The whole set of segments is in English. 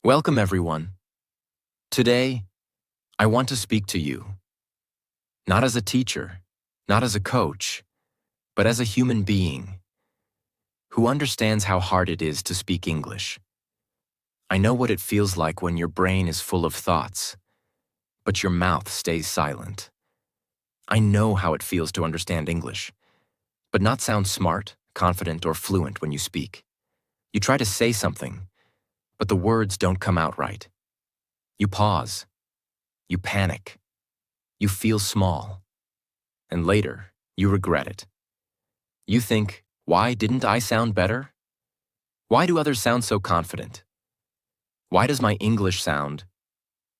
Welcome, everyone. Today, I want to speak to you, not as a teacher, not as a coach, but as a human being who understands how hard it is to speak English. I know what it feels like when your brain is full of thoughts, but your mouth stays silent. I know how it feels to understand English, but not sound smart, confident, or fluent when you speak. You try to say something, but the words don't come out right. You pause. You panic. You feel small. And later, you regret it. You think, why didn't I sound better? Why do others sound so confident? Why does my English sound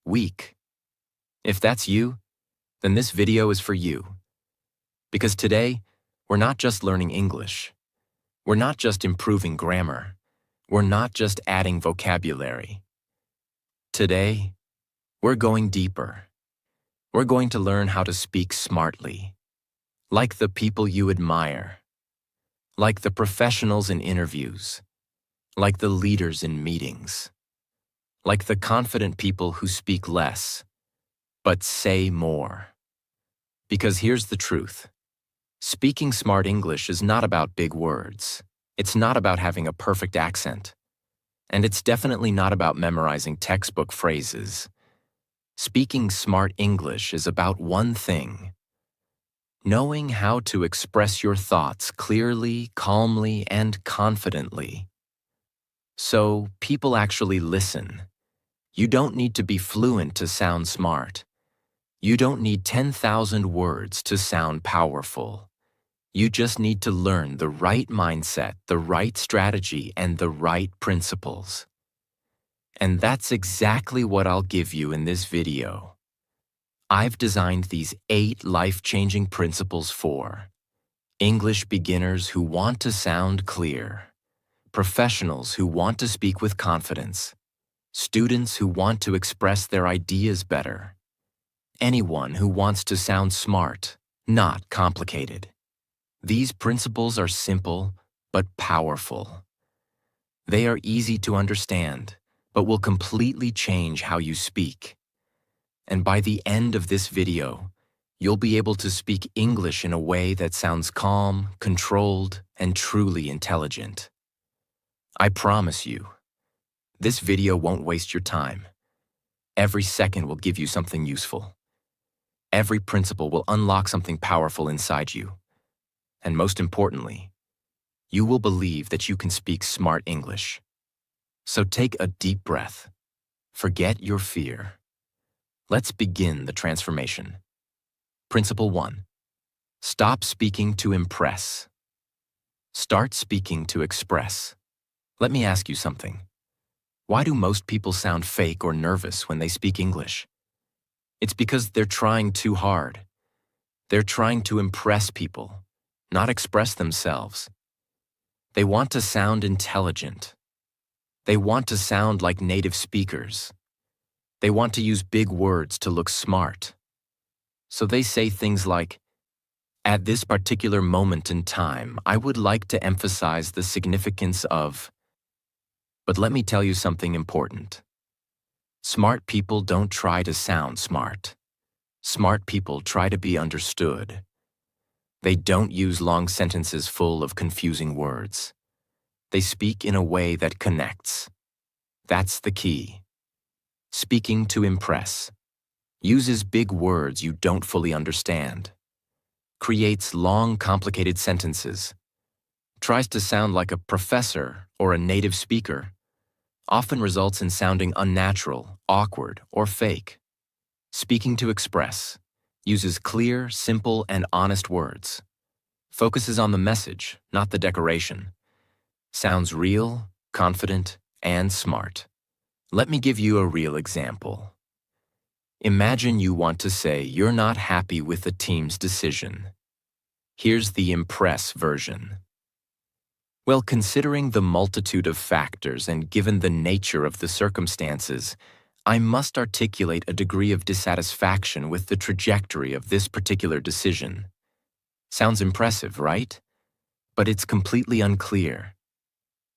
weak? If that's you, then this video is for you. Because today, we're not just learning English. We're not just improving grammar. We're not just adding vocabulary. Today, we're going deeper. We're going to learn how to speak smartly, like the people you admire, like the professionals in interviews, like the leaders in meetings, like the confident people who speak less, but say more. Because here's the truth. Speaking smart English is not about big words. It's not about having a perfect accent. And it's definitely not about memorizing textbook phrases. Speaking smart English is about one thing: knowing how to express your thoughts clearly, calmly, and confidently. So people actually listen. You don't need to be fluent to sound smart. You don't need 10,000 words to sound powerful. You just need to learn the right mindset, the right strategy, and the right principles. And that's exactly what I'll give you in this video. I've designed these 8 life-changing principles for English beginners who want to sound clear, professionals who want to speak with confidence, students who want to express their ideas better, anyone who wants to sound smart, not complicated. These principles are simple but powerful. They are easy to understand, but will completely change how you speak. And by the end of this video, you'll be able to speak English in a way that sounds calm, controlled, and truly intelligent. I promise you, this video won't waste your time. Every second will give you something useful. Every principle will unlock something powerful inside you. And most importantly, you will believe that you can speak smart English. So take a deep breath. Forget your fear. Let's begin the transformation. Principle 1. Stop speaking to impress. Start speaking to express. Let me ask you something. Why do most people sound fake or nervous when they speak English? It's because they're trying too hard. They're trying to impress people, not express themselves. They want to sound intelligent. They want to sound like native speakers. They want to use big words to look smart. So they say things like, "At this particular moment in time, I would like to emphasize the significance of..." But let me tell you something important. Smart people don't try to sound smart. Smart people try to be understood. They don't use long sentences full of confusing words. They speak in a way that connects. That's the key. Speaking to impress. Uses big words you don't fully understand. Creates long, complicated sentences. Tries to sound like a professor or a native speaker. Often results in sounding unnatural, awkward, or fake. Speaking to express. Uses clear, simple, and honest words. Focuses on the message, not the decoration. Sounds real, confident, and smart. Let me give you a real example. Imagine you want to say you're not happy with the team's decision. Here's the impress version. Well, considering the multitude of factors and given the nature of the circumstances, I must articulate a degree of dissatisfaction with the trajectory of this particular decision. Sounds impressive, right? But it's completely unclear.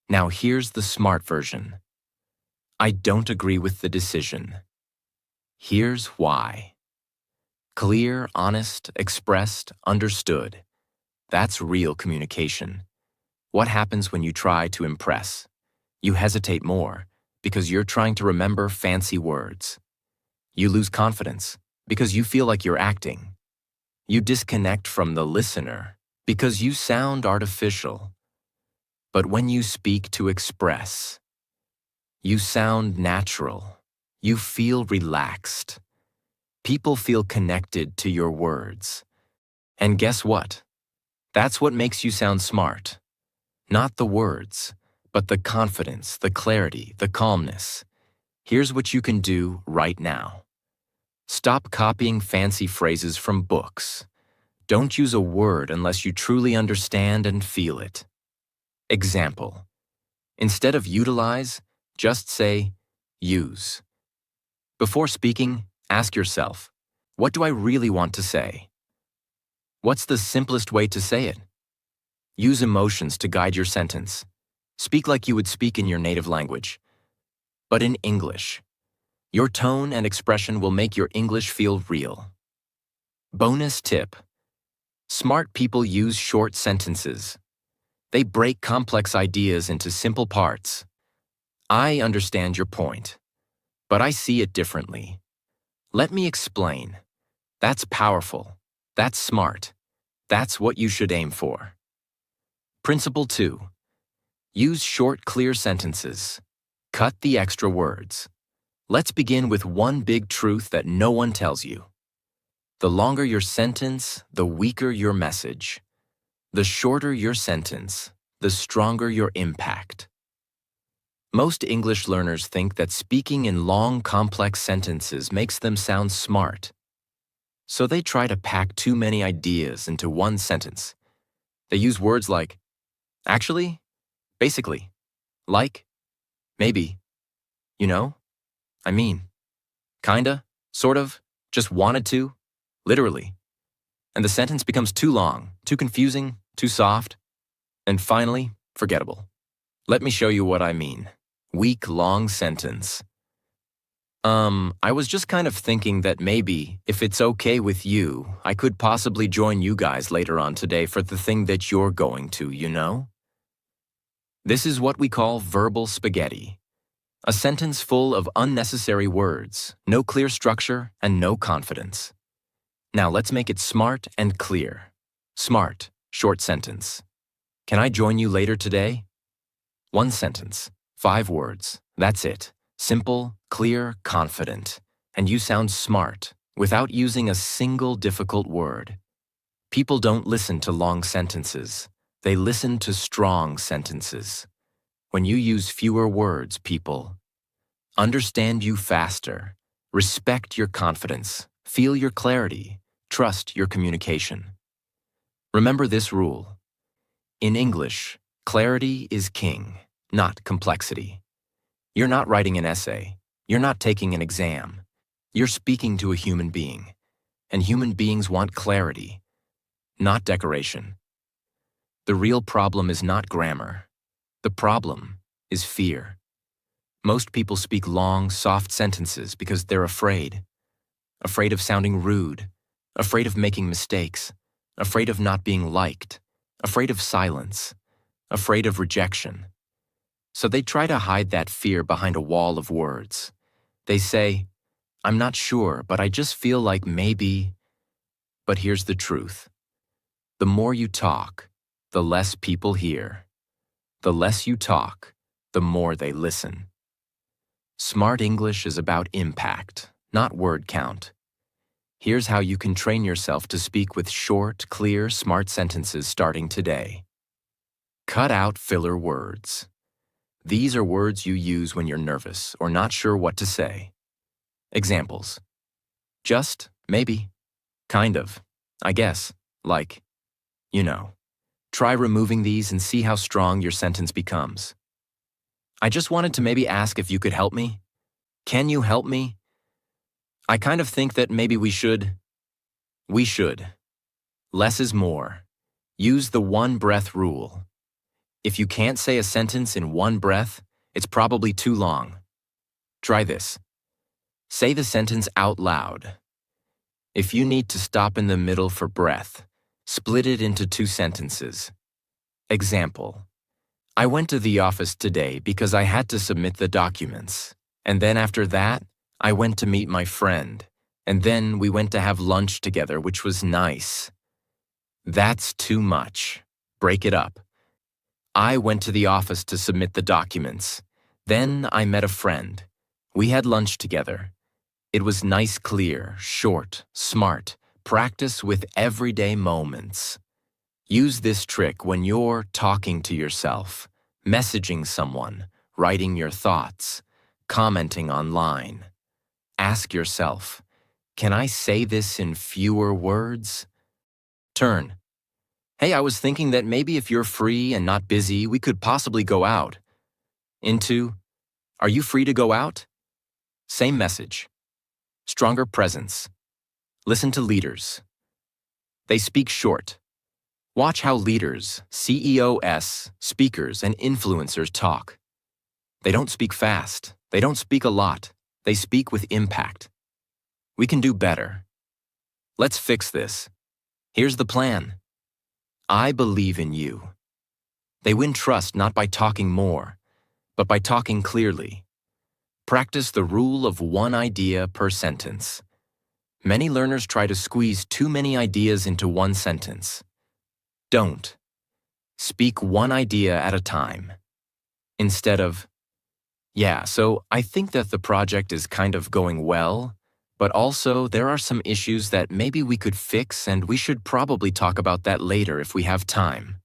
Now here's the smart version. I don't agree with the decision. Here's why. Clear, honest, expressed, understood. That's real communication. What happens when you try to impress? You hesitate more because you're trying to remember fancy words. You lose confidence because you feel like you're acting. You disconnect from the listener because you sound artificial. But when you speak to express, you sound natural. You feel relaxed. People feel connected to your words. And guess what? That's what makes you sound smart. Not the words, but the confidence, the clarity, the calmness. Here's what you can do right now. Stop copying fancy phrases from books. Don't use a word unless you truly understand and feel it. Example. Instead of utilize, just say use. Before speaking, ask yourself, what do I really want to say? What's the simplest way to say it? Use emotions to guide your sentence. Speak like you would speak in your native language, but in English. Your tone and expression will make your English feel real. Bonus tip. Smart people use short sentences. They break complex ideas into simple parts. I understand your point, but I see it differently. Let me explain. That's powerful. That's smart. That's what you should aim for. Principle 2. Use short, clear sentences. Cut the extra words. Let's begin with one big truth that no one tells you. The longer your sentence, the weaker your message. The shorter your sentence, the stronger your impact. Most English learners think that speaking in long, complex sentences makes them sound smart. So they try to pack too many ideas into one sentence. They use words like actually, basically, like, maybe, you know, I mean, kinda, sort of, just wanted to, literally. And the sentence becomes too long, too confusing, too soft, and finally, forgettable. Let me show you what I mean. Weak, long sentence. I was just kind of thinking that maybe, if it's okay with you, I could possibly join you guys later on today for the thing that you're going to, you know? This is what we call verbal spaghetti. A sentence full of unnecessary words, no clear structure, and no confidence. Now let's make it smart and clear. Smart, short sentence. Can I join you later today? One sentence, 5 words, that's it. Simple, clear, confident. And you sound smart, without using a single difficult word. People don't listen to long sentences. They listen to strong sentences. When you use fewer words, people understand you faster, respect your confidence, feel your clarity, trust your communication. Remember this rule. In English, clarity is king, not complexity. You're not writing an essay. You're not taking an exam. You're speaking to a human being, and human beings want clarity, not decoration. The real problem is not grammar. The problem is fear. Most people speak long, soft sentences because they're afraid. Afraid of sounding rude, afraid of making mistakes, afraid of not being liked, afraid of silence, afraid of rejection. So they try to hide that fear behind a wall of words. They say, I'm not sure, but I just feel like maybe. But here's the truth. The more you talk, the less people hear. The less you talk, the more they listen. Smart English is about impact, not word count. Here's how you can train yourself to speak with short, clear, smart sentences starting today. Cut out filler words. These are words you use when you're nervous or not sure what to say. Examples. Just, maybe, kind of, I guess, like, you know. Try removing these and see how strong your sentence becomes. I just wanted to maybe ask if you could help me. Can you help me? I kind of think that maybe we should. We should. Less is more. Use the one breath rule. If you can't say a sentence in one breath, it's probably too long. Try this. Say the sentence out loud. If you need to stop in the middle for breath, split it into 2 sentences. Example. I went to the office today because I had to submit the documents. And then after that, I went to meet my friend. And then we went to have lunch together, which was nice. That's too much. Break it up. I went to the office to submit the documents. Then I met a friend. We had lunch together. It was nice, clear, short, smart. Practice with everyday moments. Use this trick when you're talking to yourself, messaging someone, writing your thoughts, commenting online. Ask yourself, can I say this in fewer words? Turn. Hey, I was thinking that maybe if you're free and not busy, we could possibly go out. Into, are you free to go out? Same message. Stronger presence. Listen to leaders. They speak short. Watch how leaders, CEOs, speakers, and influencers talk. They don't speak fast. They don't speak a lot. They speak with impact. We can do better. Let's fix this. Here's the plan. I believe in you. They win trust not by talking more, but by talking clearly. Practice the rule of 1 idea per sentence. Many learners try to squeeze too many ideas into 1 sentence. Don't. Speak 1 idea at a time. Instead of, yeah, so I think that the project is kind of going well, but also there are some issues that maybe we could fix and we should probably talk about that later if we have time.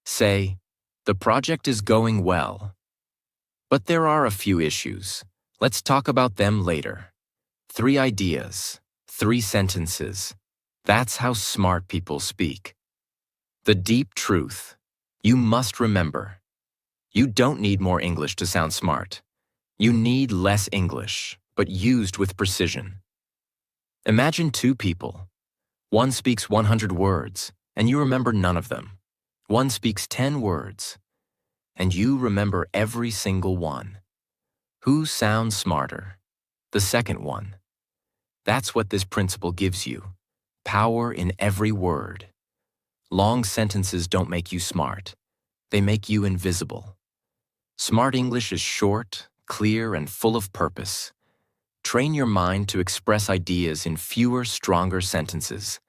Say, the project is going well, but there are a few issues. Let's talk about them later. 3 ideas, 3 sentences. That's how smart people speak. The deep truth. You must remember. You don't need more English to sound smart. You need less English, but used with precision. Imagine 2 people. One speaks 100 words, and you remember none of them. One speaks 10 words, and you remember every single one. Who sounds smarter? The second one. That's what this principle gives you. Power in every word. Long sentences don't make you smart. They make you invisible. Smart English is short, clear, and full of purpose. Train your mind to express ideas in fewer, stronger sentences.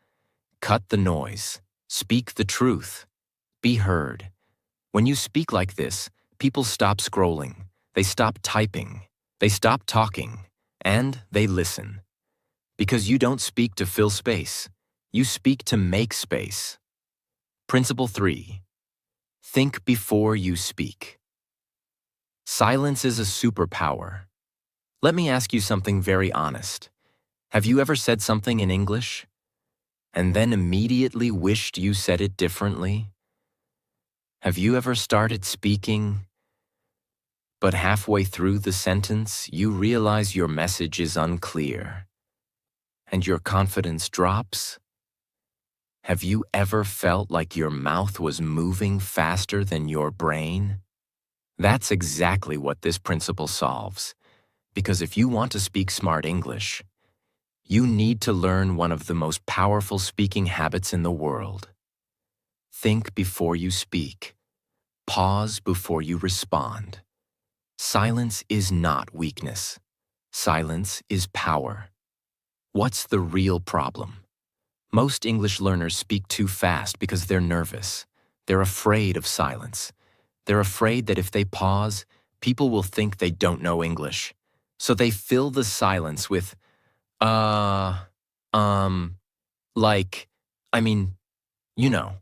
Cut the noise. Speak the truth. Be heard. When you speak like this, people stop scrolling. They stop typing. They stop talking. And they listen. Because you don't speak to fill space. You speak to make space. Principle 3. Think before you speak. Silence is a superpower. Let me ask you something very honest. Have you ever said something in English and then immediately wished you said it differently? Have you ever started speaking, but halfway through the sentence you realize your message is unclear and your confidence drops? Have you ever felt like your mouth was moving faster than your brain? That's exactly what this principle solves. Because if you want to speak smart English, you need to learn one of the most powerful speaking habits in the world. Think before you speak. Pause before you respond. Silence is not weakness. Silence is power. What's the real problem? Most English learners speak too fast because they're nervous. They're afraid of silence. They're afraid that if they pause, people will think they don't know English. So they fill the silence with, like, you know.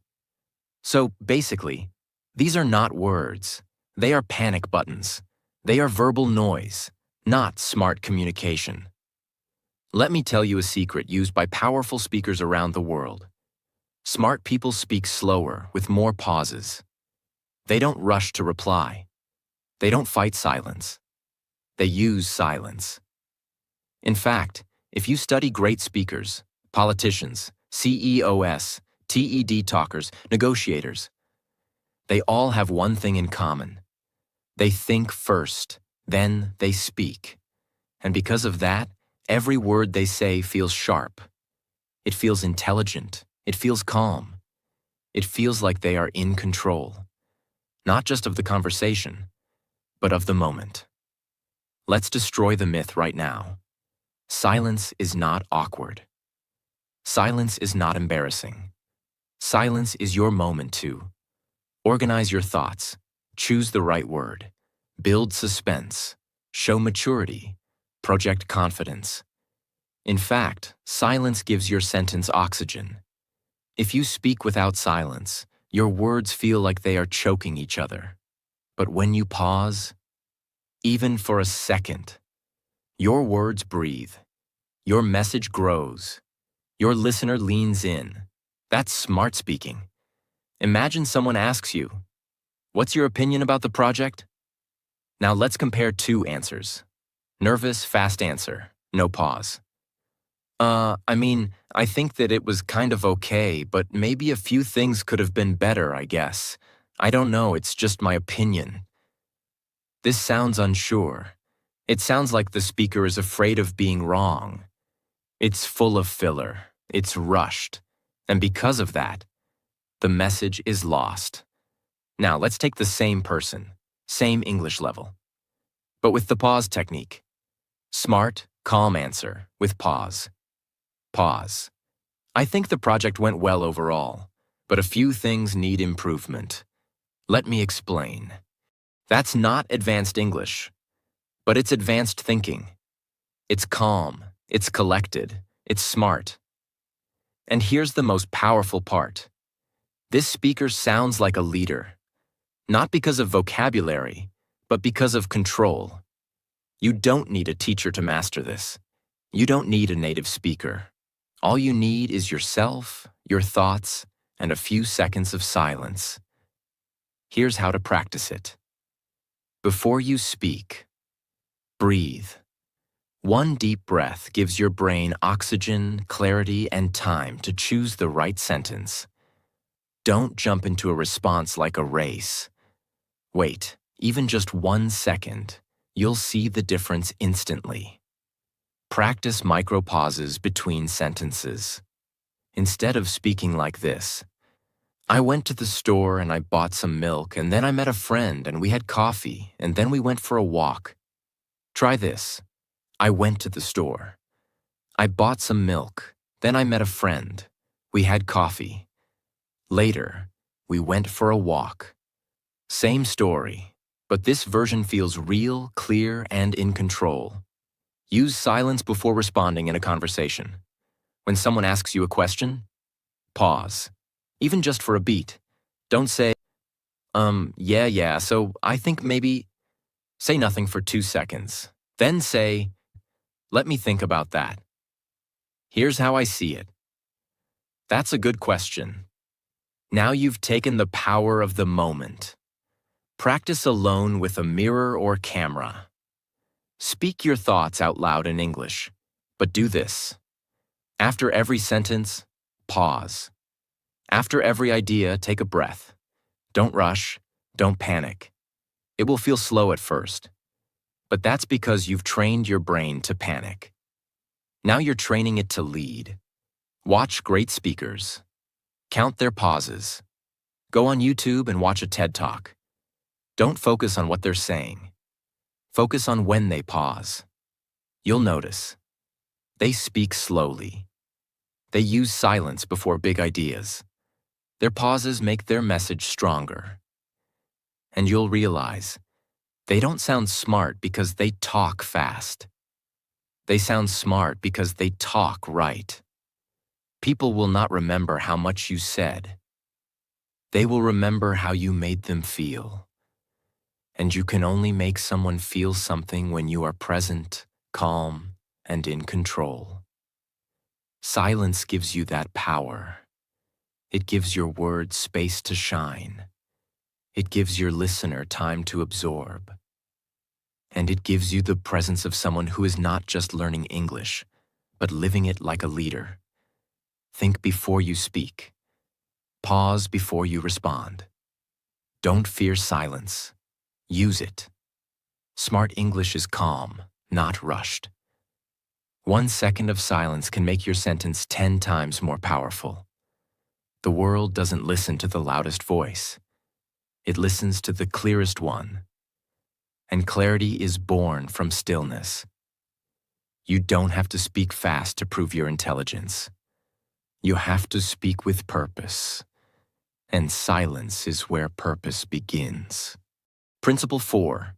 So basically, these are not words. They are panic buttons. They are verbal noise, not smart communication. Let me tell you a secret used by powerful speakers around the world. Smart people speak slower, with more pauses. They don't rush to reply. They don't fight silence. They use silence. In fact, if you study great speakers, politicians, CEOs, TED talkers, negotiators, they all have one thing in common. They think first, Then they speak. And because of that, every word they say feels sharp. It feels intelligent. It feels calm. It feels like they are in control, not just of the conversation, but of the moment. Let's destroy the myth right now. Silence is not awkward. Silence is not embarrassing. Silence is your moment to organize your thoughts, choose the right word, build suspense, show maturity, project confidence. In fact, silence gives your sentence oxygen. If you speak without silence, your words feel like they are choking each other. But when you pause, even for a second, your words breathe, your message grows, your listener leans in. That's smart speaking. Imagine someone asks you, "What's your opinion about the project?" Now let's compare two answers. Nervous, fast answer, no pause. I think that it was kind of okay, but maybe a few things could have been better, I guess. I don't know, it's just my opinion. This sounds unsure. It sounds like the speaker is afraid of being wrong. It's full of filler. It's rushed. And because of that, the message is lost. Now, let's take the same person, same English level, but with the pause technique. Smart, calm answer with pause. Pause. I think the project went well overall, but a few things need improvement. Let me explain. That's not advanced English, but it's advanced thinking. It's calm, it's collected, it's smart. And here's the most powerful part. This speaker sounds like a leader, not because of vocabulary, but because of control. You don't need a teacher to master this. You don't need a native speaker. All you need is yourself, your thoughts, and a few seconds of silence. Here's how to practice it. Before you speak, breathe. One deep breath gives your brain oxygen, clarity, and time to choose the right sentence. Don't jump into a response like a race. Wait, even just 1 second. You'll see the difference instantly. Practice micro pauses between sentences. Instead of speaking like this, "I went to the store and I bought some milk, and then I met a friend and we had coffee, and then we went for a walk." Try this. I went to the store. I bought some milk. Then I met a friend. We had coffee. Later, we went for a walk. Same story, but this version feels real, clear, and in control. Use silence before responding in a conversation. When someone asks you a question, pause, even just for a beat. Don't say, yeah, so I think maybe. Say nothing for 2 seconds. Then say, "Let me think about that. Here's how I see it." That's a good question. Now you've taken the power of the moment. Practice alone with a mirror or camera. Speak your thoughts out loud in English, but do this. After every sentence, pause. After every idea, take a breath. Don't rush, don't panic. It will feel slow at first, but that's because you've trained your brain to panic. Now you're training it to lead. Watch great speakers. Count their pauses. Go on YouTube and watch a TED Talk. Don't focus on what they're saying. Focus on when they pause. You'll notice. They speak slowly. They use silence before big ideas. Their pauses make their message stronger. And you'll realize, they don't sound smart because they talk fast. They sound smart because they talk right. People will not remember how much you said. They will remember how you made them feel. And you can only make someone feel something when you are present, calm, and in control. Silence gives you that power. It gives your words space to shine. It gives your listener time to absorb. And it gives you the presence of someone who is not just learning English, but living it like a leader. Think before you speak. Pause before you respond. Don't fear silence. Use it. Smart English is calm, not rushed. 1 second of silence can make your sentence 10 times more powerful. The world doesn't listen to the loudest voice. It listens to the clearest one. And clarity is born from stillness. You don't have to speak fast to prove your intelligence. You have to speak with purpose. And silence is where purpose begins. Principle 4.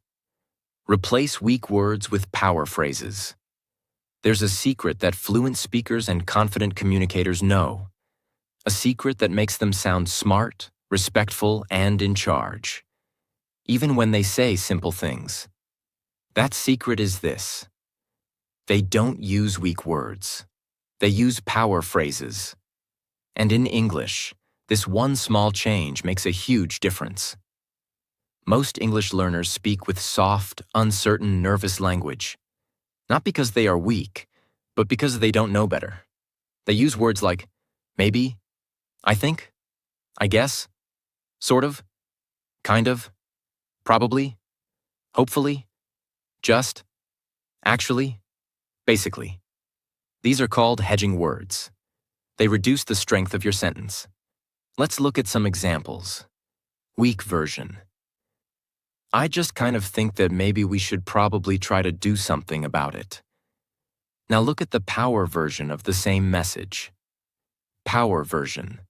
Replace weak words with power phrases. There's a secret that fluent speakers and confident communicators know. A secret that makes them sound smart, respectful, and in charge, even when they say simple things. That secret is this: they don't use weak words. They use power phrases. And in English, this one small change makes a huge difference. Most English learners speak with soft, uncertain, nervous language, not because they are weak, but because they don't know better. They use words like maybe, I think, I guess, sort of, kind of, probably, hopefully, just, actually, basically. These are called hedging words. They reduce the strength of your sentence. Let's look at some examples. Weak version. I just kind of think that maybe we should probably try to do something about it. Now look at the power version of the same message. Power version.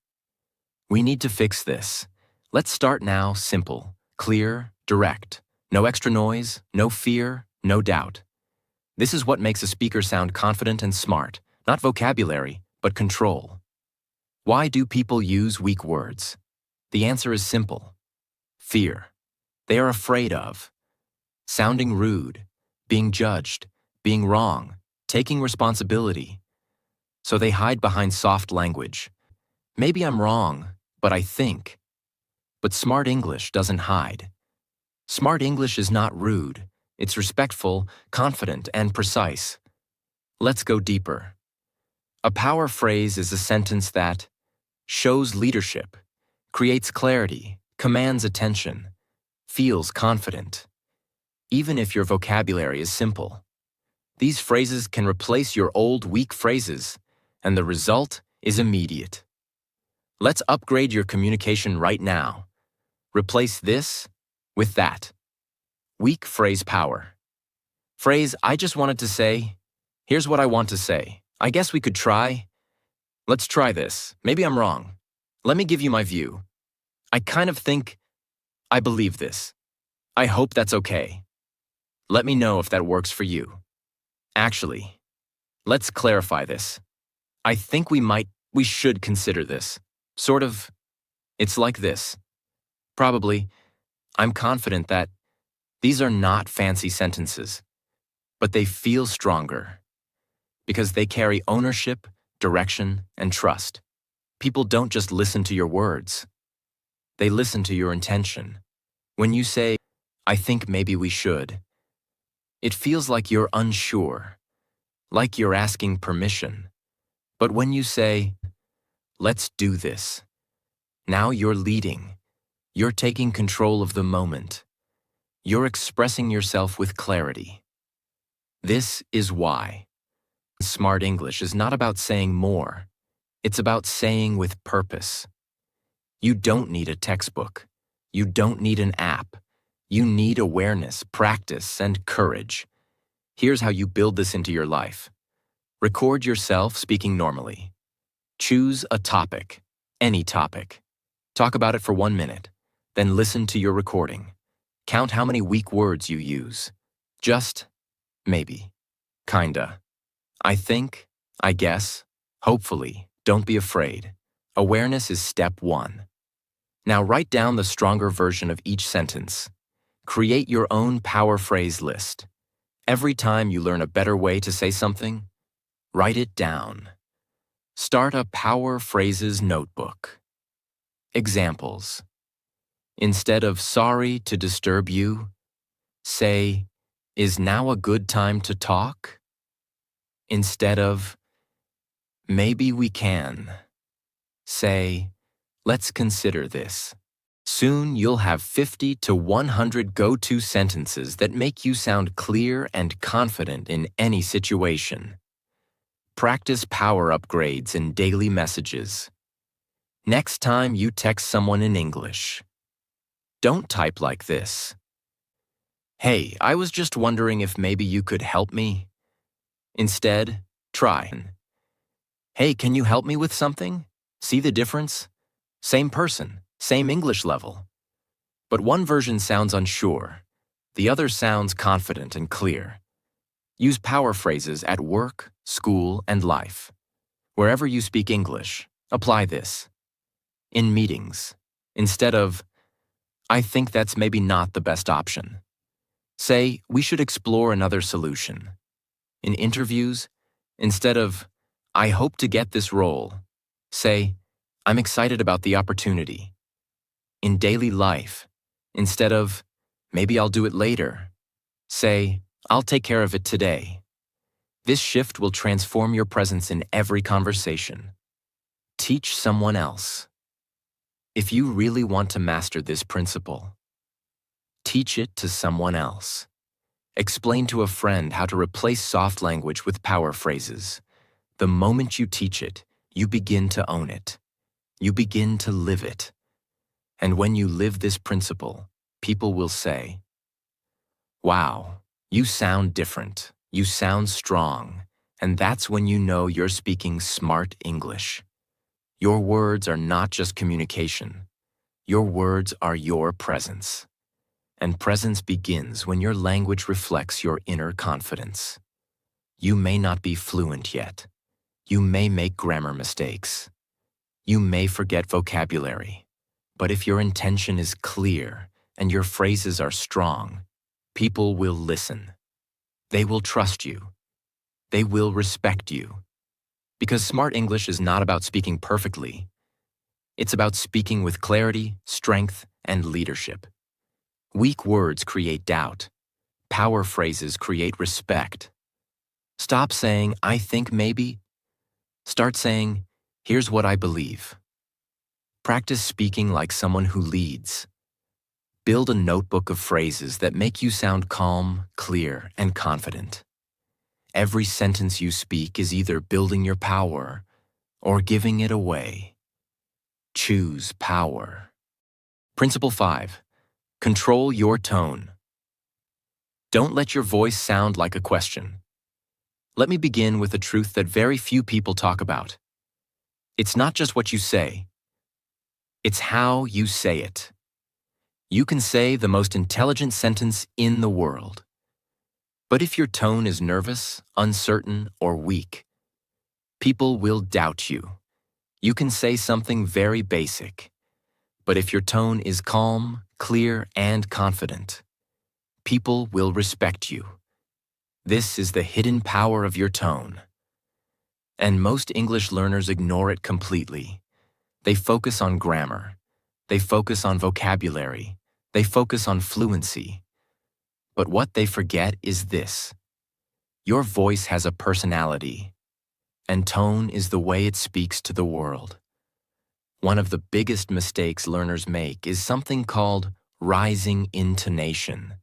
We need to fix this. Let's start now simple, clear, direct. No extra noise, no fear, no doubt. This is what makes a speaker sound confident and smart, not vocabulary, but control. Why do people use weak words? The answer is simple. Fear. They are afraid of sounding rude, being judged, being wrong, taking responsibility. So they hide behind soft language. Maybe I'm wrong, but I think. But smart English doesn't hide. Smart English is not rude. It's respectful, confident, and precise. Let's go deeper. A power phrase is a sentence that shows leadership, creates clarity, commands attention, feels confident, even if your vocabulary is simple. These phrases can replace your old weak phrases, and the result is immediate. Let's upgrade your communication right now. Replace this with that. Weak phrase power. Phrase, I just wanted to say, here's what I want to say. I guess we could try. Let's try this. Maybe I'm wrong. Let me give you my view. I kind of think, I believe this. I hope that's okay. Let me know if that works for you. Actually, let's clarify this. I think we should consider this. Sort of, it's like this. Probably, I'm confident that these are not fancy sentences, but they feel stronger because they carry ownership, direction, and trust. People don't just listen to your words. They listen to your intention. When you say, I think maybe we should, it feels like you're unsure, like you're asking permission. But when you say, let's do this, now you're leading. You're taking control of the moment. You're expressing yourself with clarity. This is why smart English is not about saying more. It's about saying with purpose. You don't need a textbook. You don't need an app. You need awareness, practice, and courage. Here's how you build this into your life. Record yourself speaking normally. Choose a topic, any topic. Talk about it for 1 minute. Then listen to your recording. Count how many weak words you use. Just, maybe, kinda. I think, I guess, hopefully. Don't be afraid. Awareness is step 1. Now write down the stronger version of each sentence. Create your own power phrase list. Every time you learn a better way to say something, write it down. Start a power phrases notebook. Examples. Instead of sorry to disturb you, say, is now a good time to talk? Instead of, maybe we can, say, let's consider this. Soon you'll have 50 to 100 go-to sentences that make you sound clear and confident in any situation. Practice power upgrades in daily messages. Next time you text someone in English, don't type like this. "Hey, I was just wondering if maybe you could help me." Instead, try, "Hey, can you help me with something?" See the difference? Same person, same English level. But one version sounds unsure. The other sounds confident and clear. Use power phrases at work, school, and life. Wherever you speak English, apply this. In meetings, instead of, "I think that's maybe not the best option," say, "We should explore another solution." In interviews, instead of, "I hope to get this role," say, "I'm excited about the opportunity." In daily life, instead of, "Maybe I'll do it later," say, "I'll take care of it today." This shift will transform your presence in every conversation. Teach someone else. If you really want to master this principle, teach it to someone else. Explain to a friend how to replace soft language with power phrases. The moment you teach it, you begin to own it. You begin to live it. And when you live this principle, people will say, "Wow, you sound different. You sound strong." And that's when you know you're speaking smart English. Your words are not just communication. Your words are your presence. And presence begins when your language reflects your inner confidence. You may not be fluent yet. You may make grammar mistakes. You may forget vocabulary. But if your intention is clear and your phrases are strong, people will listen. They will trust you. They will respect you. Because smart English is not about speaking perfectly. It's about speaking with clarity, strength, and leadership. Weak words create doubt. Power phrases create respect. Stop saying, "I think maybe." Start saying, "Here's what I believe." Practice speaking like someone who leads. Build a notebook of phrases that make you sound calm, clear, and confident. Every sentence you speak is either building your power or giving it away. Choose power. Principle 5. Control your tone. Don't let your voice sound like a question. Let me begin with a truth that very few people talk about. It's not just what you say. It's how you say it. You can say the most intelligent sentence in the world. But if your tone is nervous, uncertain, or weak, people will doubt you. You can say something very basic. But if your tone is calm, clear, and confident, people will respect you. This is the hidden power of your tone. And most English learners ignore it completely. They focus on grammar. They focus on vocabulary. They focus on fluency. But what they forget is this. Your voice has a personality, and tone is the way it speaks to the world. One of the biggest mistakes learners make is something called rising intonation.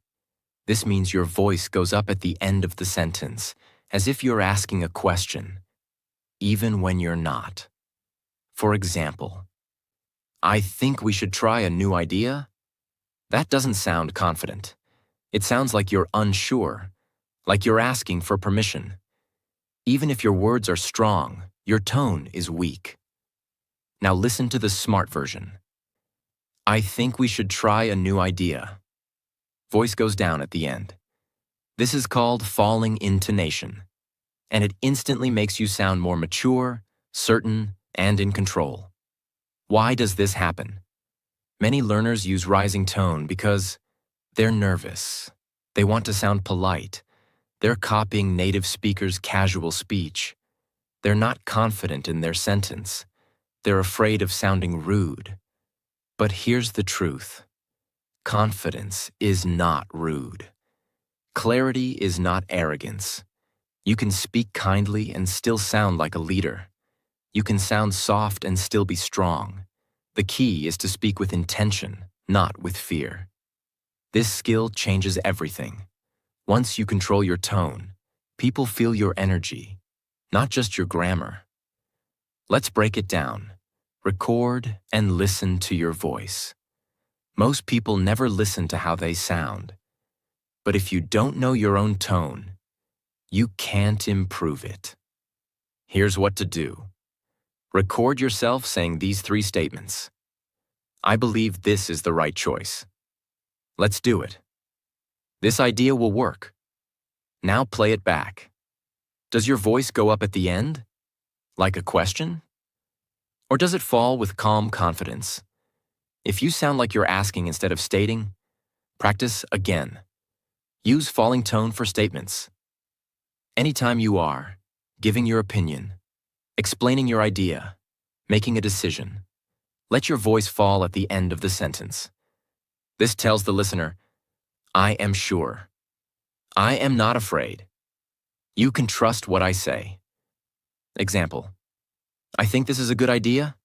This means your voice goes up at the end of the sentence, as if you're asking a question, even when you're not. For example, "I think we should try a new idea." That doesn't sound confident. It sounds like you're unsure, like you're asking for permission. Even if your words are strong, your tone is weak. Now listen to the smart version. "I think we should try a new idea." Voice goes down at the end. This is called falling intonation, and it instantly makes you sound more mature, certain, and in control. Why does this happen? Many learners use rising tone because they're nervous. They want to sound polite. They're copying native speakers' casual speech. They're not confident in their sentence. They're afraid of sounding rude. But here's the truth. Confidence is not rude. Clarity is not arrogance. You can speak kindly and still sound like a leader. You can sound soft and still be strong. The key is to speak with intention, not with fear. This skill changes everything. Once you control your tone, people feel your energy, not just your grammar. Let's break it down. Record and listen to your voice. Most people never listen to how they sound. But if you don't know your own tone, you can't improve it. Here's what to do. Record yourself saying these 3 statements. I believe this is the right choice. Let's do it. This idea will work. Now play it back. Does your voice go up at the end? Like a question? Or does it fall with calm confidence? If you sound like you're asking instead of stating, practice again. Use falling tone for statements. Anytime you are giving your opinion, explaining your idea, making a decision, let your voice fall at the end of the sentence. This tells the listener, I am sure. I am not afraid. You can trust what I say. Example, I think this is a good idea.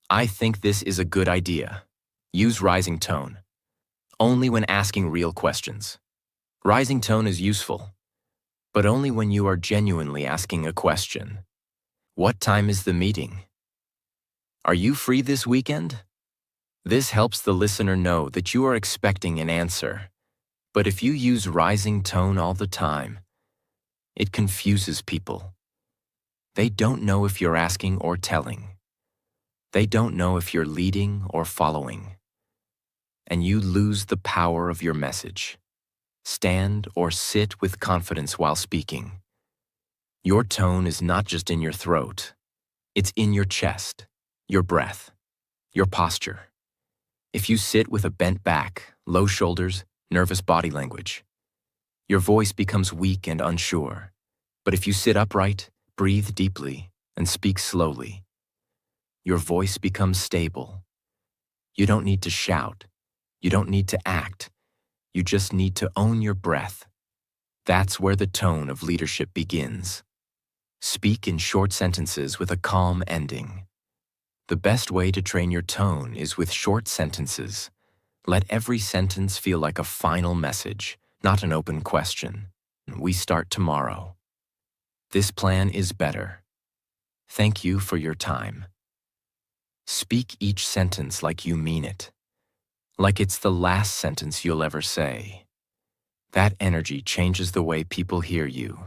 I think this is a good idea. Use rising tone. Only when asking real questions. Rising tone is useful, but only when you are genuinely asking a question. What time is the meeting? Are you free this weekend? This helps the listener know that you are expecting an answer. But if you use rising tone all the time, it confuses people. They don't know if you're asking or telling. They don't know if you're leading or following. And you lose the power of your message. Stand or sit with confidence while speaking. Your tone is not just in your throat. It's in your chest, your breath, your posture. If you sit with a bent back, low shoulders, nervous body language, your voice becomes weak and unsure. But if you sit upright, breathe deeply, and speak slowly, your voice becomes stable. You don't need to shout. You don't need to act. You just need to own your breath. That's where the tone of leadership begins. Speak in short sentences with a calm ending. The best way to train your tone is with short sentences. Let every sentence feel like a final message, not an open question. We start tomorrow. This plan is better. Thank you for your time. Speak each sentence like you mean it, like it's the last sentence you'll ever say. That energy changes the way people hear you.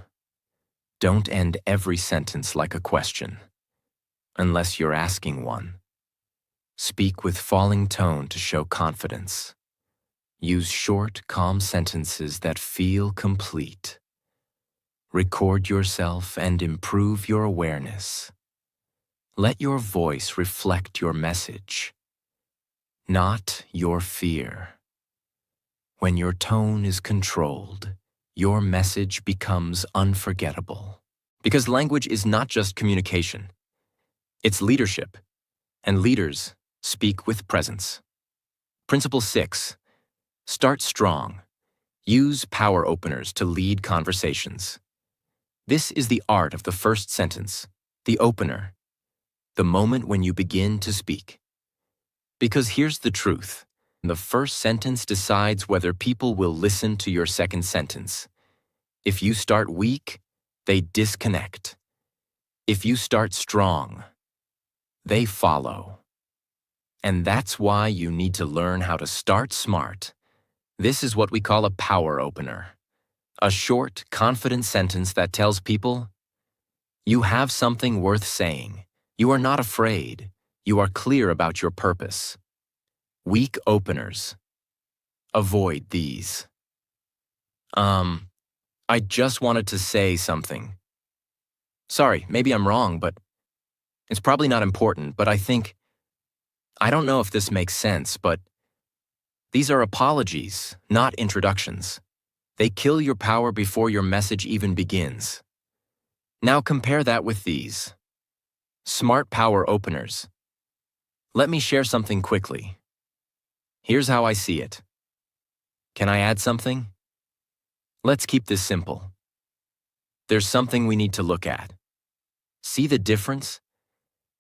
Don't end every sentence like a question, unless you're asking one. Speak with falling tone to show confidence. Use short, calm sentences that feel complete. Record yourself and improve your awareness. Let your voice reflect your message, not your fear. When your tone is controlled, your message becomes unforgettable. Because language is not just communication. It's leadership, and leaders speak with presence. Principle 6. Start strong. Use power openers to lead conversations. This is the art of the first sentence, the opener, the moment when you begin to speak. Because here's the truth. The first sentence decides whether people will listen to your second sentence. If you start weak, they disconnect. If you start strong, they follow. And that's why you need to learn how to start smart. This is what we call a power opener. A short, confident sentence that tells people, you have something worth saying. You are not afraid. You are clear about your purpose. Weak openers. Avoid these. I just wanted to say something. Sorry, maybe I'm wrong, but it's probably not important, but I don't know if this makes sense, but these are apologies, not introductions. They kill your power before your message even begins. Now compare that with these. Smart power openers. Let me share something quickly. Here's how I see it. Can I add something? Let's keep this simple. There's something we need to look at. See the difference?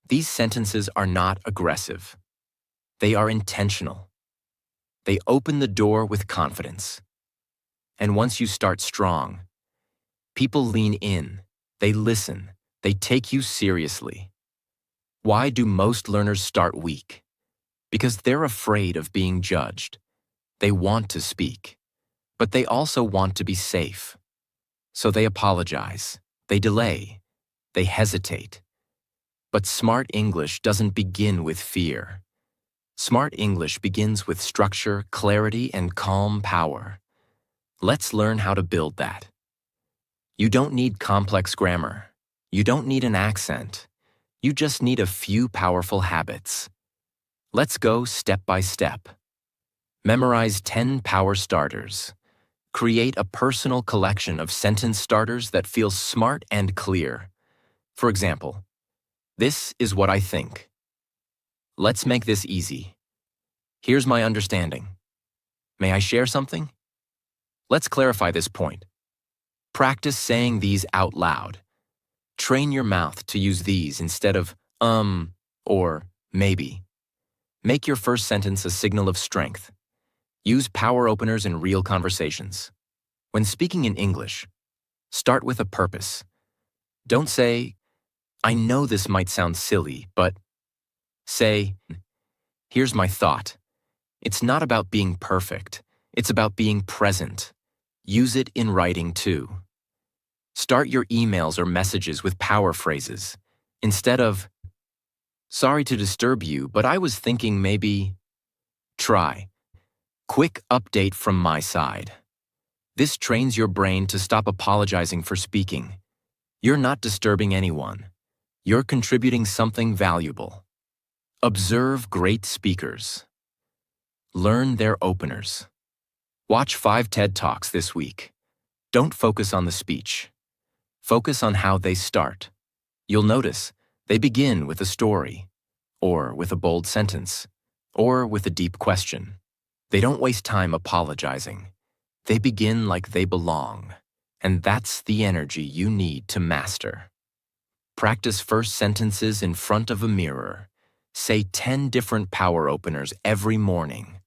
These sentences are not aggressive. They are intentional. They open the door with confidence. And once you start strong, people lean in, they listen, they take you seriously. Why do most learners start weak? Because they're afraid of being judged. They want to speak, but they also want to be safe. So they apologize, they delay, they hesitate. But smart English doesn't begin with fear. Smart English begins with structure, clarity, and calm power. Let's learn how to build that. You don't need complex grammar. You don't need an accent. You just need a few powerful habits. Let's go step by step. Memorize 10 power starters. Create a personal collection of sentence starters that feel smart and clear. For example, this is what I think. Let's make this easy. Here's my understanding. May I share something? Let's clarify this point. Practice saying these out loud. Train your mouth to use these instead of or maybe. Make your first sentence a signal of strength. Use power openers in real conversations. When speaking in English, start with a purpose. Don't say, I know this might sound silly, but say, here's my thought. It's not about being perfect. It's about being present. Use it in writing too. Start your emails or messages with power phrases. Instead of, sorry to disturb you, but I was thinking maybe, try. Quick update from my side. This trains your brain to stop apologizing for speaking. You're not disturbing anyone. You're contributing something valuable. Observe great speakers. Learn their openers. Watch 5 TED Talks this week. Don't focus on the speech. Focus on how they start. You'll notice they begin with a story, or with a bold sentence, or with a deep question. They don't waste time apologizing. They begin like they belong, and that's the energy you need to master. Practice first sentences in front of a mirror. Say 10 different power openers every morning.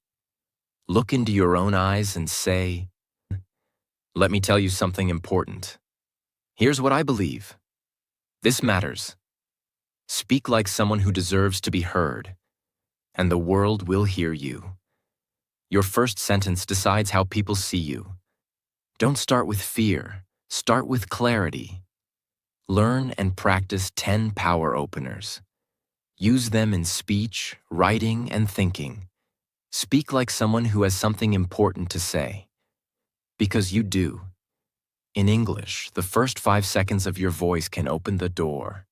Look into your own eyes and say, let me tell you something important. Here's what I believe. This matters. Speak like someone who deserves to be heard, and the world will hear you. Your first sentence decides how people see you. Don't start with fear. Start with clarity. Learn and practice 10 power openers. Use them in speech, writing, and thinking. Speak like someone who has something important to say. Because you do. In English, the first 5 seconds of your voice can open the door,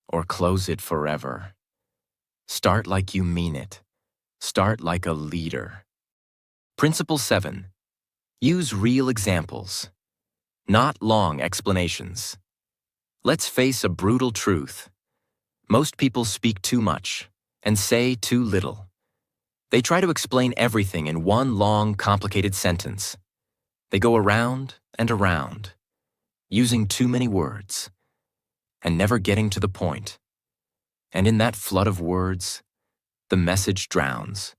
or close it forever. Start like you mean it. Start like a leader. Principle 7. Use real examples, not long explanations. Let's face a brutal truth. Most people speak too much and say too little. They try to explain everything in one long, complicated sentence. They go around and around, using too many words, and never getting to the point. And in that flood of words, the message drowns.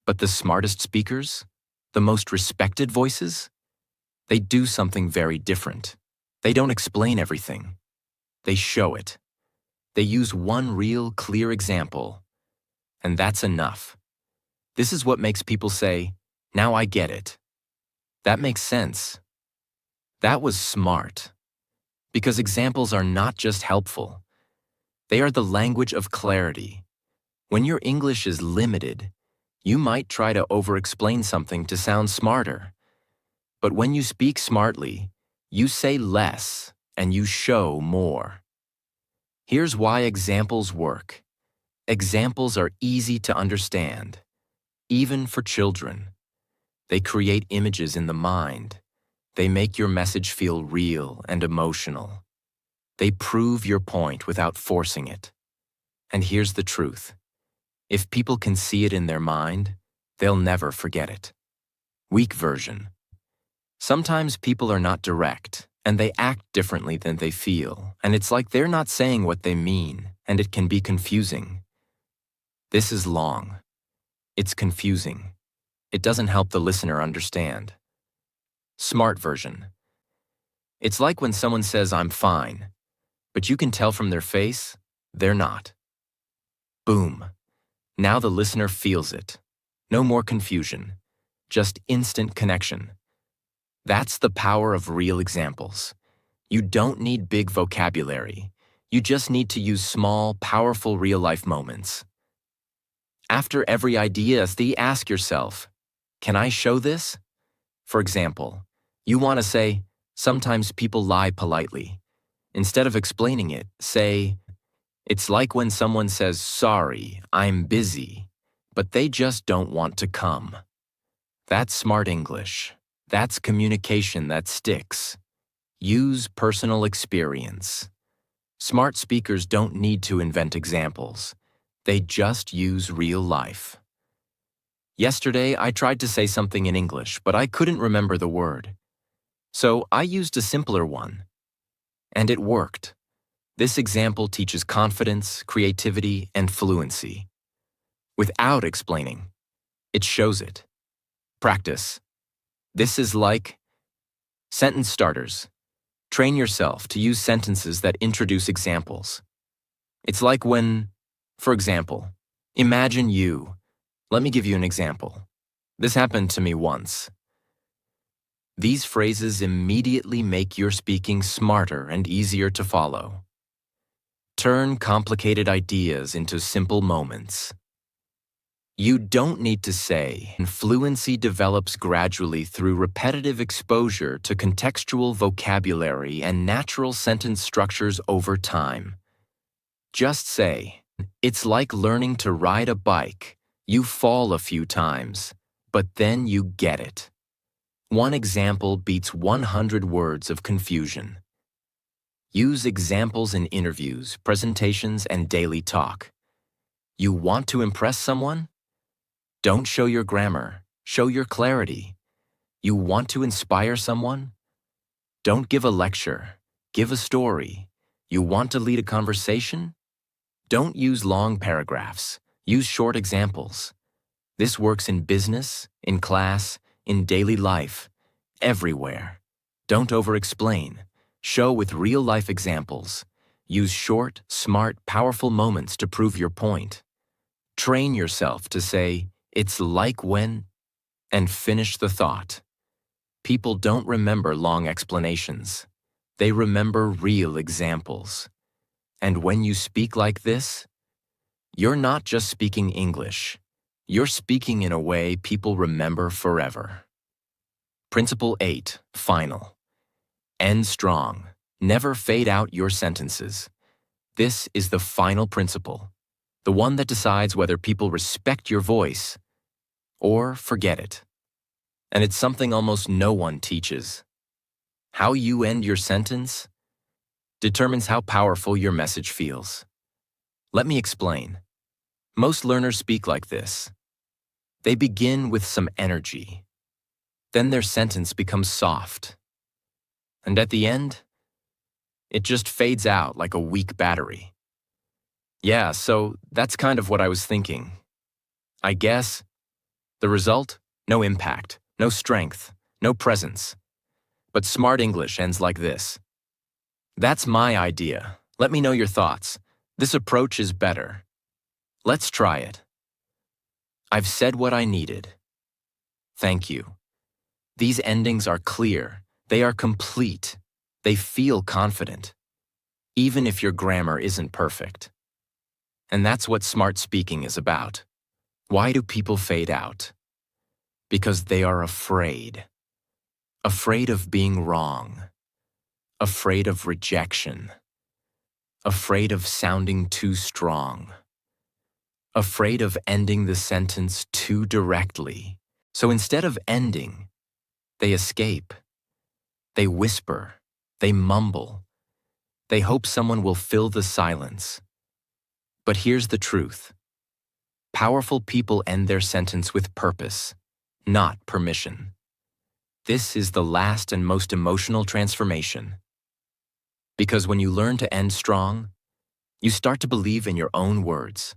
But the smartest speakers, the most respected voices, they do something very different. They don't explain everything. They show it. They use one real, clear example, and that's enough. This is what makes people say, now I get it. That makes sense. That was smart. Because examples are not just helpful. They are the language of clarity. When your English is limited, you might try to over-explain something to sound smarter. But when you speak smartly, you say less and you show more. Here's why examples work. Examples are easy to understand, even for children. They create images in the mind. They make your message feel real and emotional. They prove your point without forcing it. And here's the truth. If people can see it in their mind, they'll never forget it. Weak version. Sometimes people are not direct, and they act differently than they feel, and it's like they're not saying what they mean, and it can be confusing. This is long. It's confusing. it doesn't help the listener understand. Smart version. It's like when someone says, "I'm fine," but you can tell from their face, they're not. Boom. Now the listener feels it. No more confusion. Just instant connection. That's the power of real examples. You don't need big vocabulary. You just need to use small, powerful real-life moments. After every idea, ask yourself, can I show this? For example, you want to say, sometimes people lie politely. Instead of explaining it, say, it's like when someone says, sorry, I'm busy, but they just don't want to come. That's smart English. That's communication that sticks. Use personal experience. Smart speakers don't need to invent examples. They just use real life. Yesterday, I tried to say something in English, but I couldn't remember the word. So I used a simpler one. And it worked. This example teaches confidence, creativity, and fluency. Without explaining, it shows it. Practice. This is like sentence starters. Train yourself to use sentences that introduce examples. It's like when, for example, imagine you. Let me give you an example. This happened to me once. These phrases immediately make your speaking smarter and easier to follow. Turn complicated ideas into simple moments. You don't need to say, and fluency develops gradually through repetitive exposure to contextual vocabulary and natural sentence structures over time. Just say, it's like learning to ride a bike. You fall a few times, but then you get it. One example beats 100 words of confusion. Use examples in interviews, presentations, and daily talk. You want to impress someone? Don't show your grammar, show your clarity. You want to inspire someone? Don't give a lecture, give a story. You want to lead a conversation? Don't use long paragraphs, use short examples. This works in business, in class, in daily life, everywhere. Don't over-explain. Show with real-life examples. Use short, smart, powerful moments to prove your point. Train yourself to say, it's like when, and finish the thought. People don't remember long explanations. They remember real examples. And when you speak like this, you're not just speaking English. You're speaking in a way people remember forever. Principle 8, final. End strong. Never fade out your sentences. This is the final principle, the one that decides whether people respect your voice or forget it. And it's something almost no one teaches. How you end your sentence determines how powerful your message feels. Let me explain. Most learners speak like this. They begin with some energy. Then their sentence becomes soft. And at the end, it just fades out like a weak battery. Yeah, so that's kind of what I was thinking. I guess the result? No impact, no strength, no presence. But smart English ends like this. That's my idea. Let me know your thoughts. This approach is better. Let's try it. I've said what I needed. Thank you. These endings are clear. They are complete. They feel confident, even if your grammar isn't perfect. And that's what smart speaking is about. Why do people fade out? Because they are afraid. Afraid of being wrong. Afraid of rejection. Afraid of sounding too strong. Afraid of ending the sentence too directly. So instead of ending, they escape. They whisper. They mumble. They hope someone will fill the silence. But here's the truth. Powerful people end their sentence with purpose, not permission. This is the last and most emotional transformation. Because when you learn to end strong, you start to believe in your own words.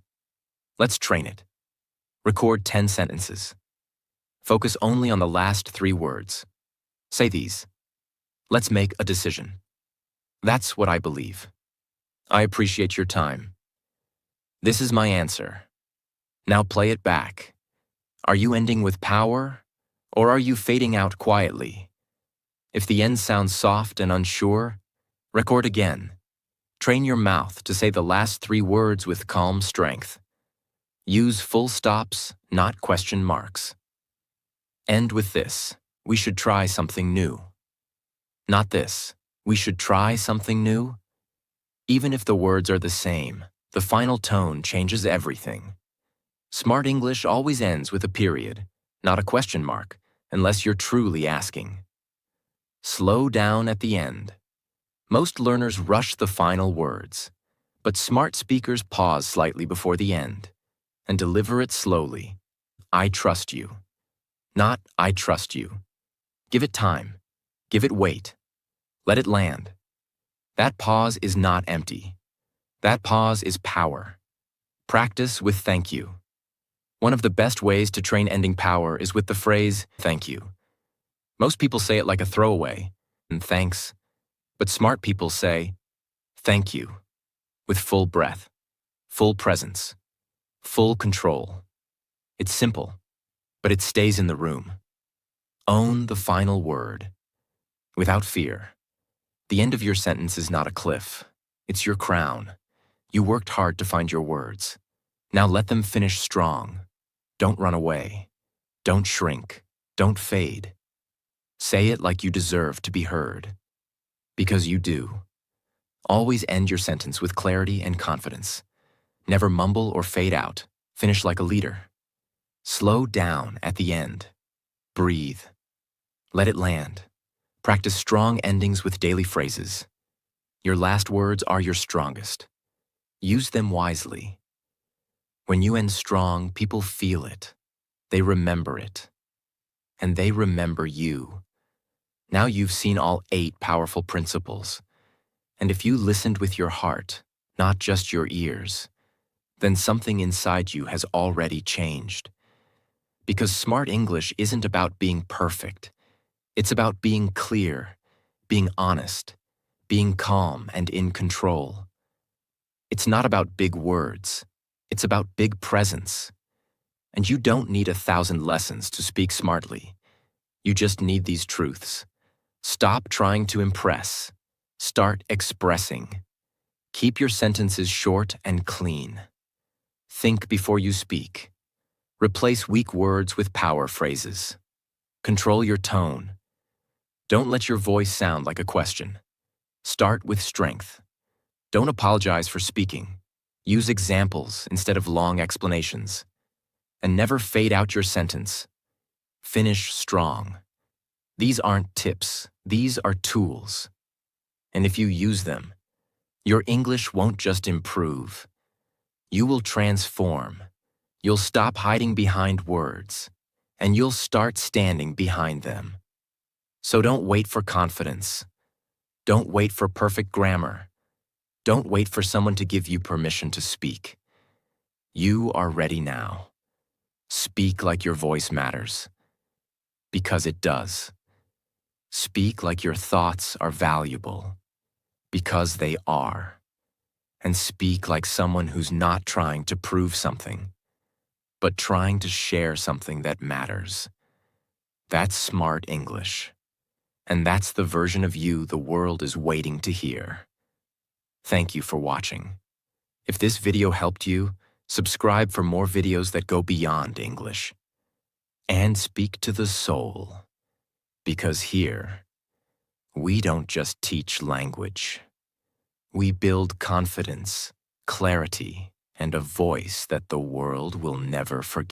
Let's train it. Record 10 sentences. Focus only on the last 3 words. Say these. Let's make a decision. That's what I believe. I appreciate your time. This is my answer. Now play it back. Are you ending with power, or are you fading out quietly? If the end sounds soft and unsure, record again. Train your mouth to say the last 3 words with calm strength. Use full stops, not question marks. End with this. We should try something new. Not this. We should try something new. Even if the words are the same, the final tone changes everything. Smart English always ends with a period, not a question mark, unless you're truly asking. Slow down at the end. Most learners rush the final words, but smart speakers pause slightly before the end and deliver it slowly. I trust you. Not I trust you. Give it time. Give it weight. Let it land. That pause is not empty. That pause is power. Practice with thank you. One of the best ways to train ending power is with the phrase, thank you. Most people say it like a throwaway, and thanks, but smart people say, thank you, with full breath, full presence, full control. It's simple, but it stays in the room. Own the final word, without fear. The end of your sentence is not a cliff. It's your crown. You worked hard to find your words. Now let them finish strong. Don't run away. Don't shrink. Don't fade. Say it like you deserve to be heard. Because you do. Always end your sentence with clarity and confidence. Never mumble or fade out. Finish like a leader. Slow down at the end. Breathe. Let it land. Practice strong endings with daily phrases. Your last words are your strongest. Use them wisely. When you end strong, people feel it. They remember it. And they remember you. Now you've seen all 8 powerful principles. And if you listened with your heart, not just your ears, then something inside you has already changed. Because smart English isn't about being perfect. It's about being clear, being honest, being calm and in control. It's not about big words. It's about big presence. And you don't need 1,000 lessons to speak smartly. You just need these truths. Stop trying to impress. Start expressing. Keep your sentences short and clean. Think before you speak. Replace weak words with power phrases. Control your tone. Don't let your voice sound like a question. Start with strength. Don't apologize for speaking. Use examples instead of long explanations. And never fade out your sentence. Finish strong. These aren't tips. These are tools. And if you use them, your English won't just improve. You will transform. You'll stop hiding behind words, and you'll start standing behind them. So don't wait for confidence. Don't wait for perfect grammar. Don't wait for someone to give you permission to speak. You are ready now. Speak like your voice matters. Because it does. Speak like your thoughts are valuable. Because they are. And speak like someone who's not trying to prove something, but trying to share something that matters. That's smart English. And that's the version of you the world is waiting to hear. Thank you for watching. If this video helped you, subscribe for more videos that go beyond English. And speak to the soul. Because here, we don't just teach language. We build confidence, clarity, and a voice that the world will never forget.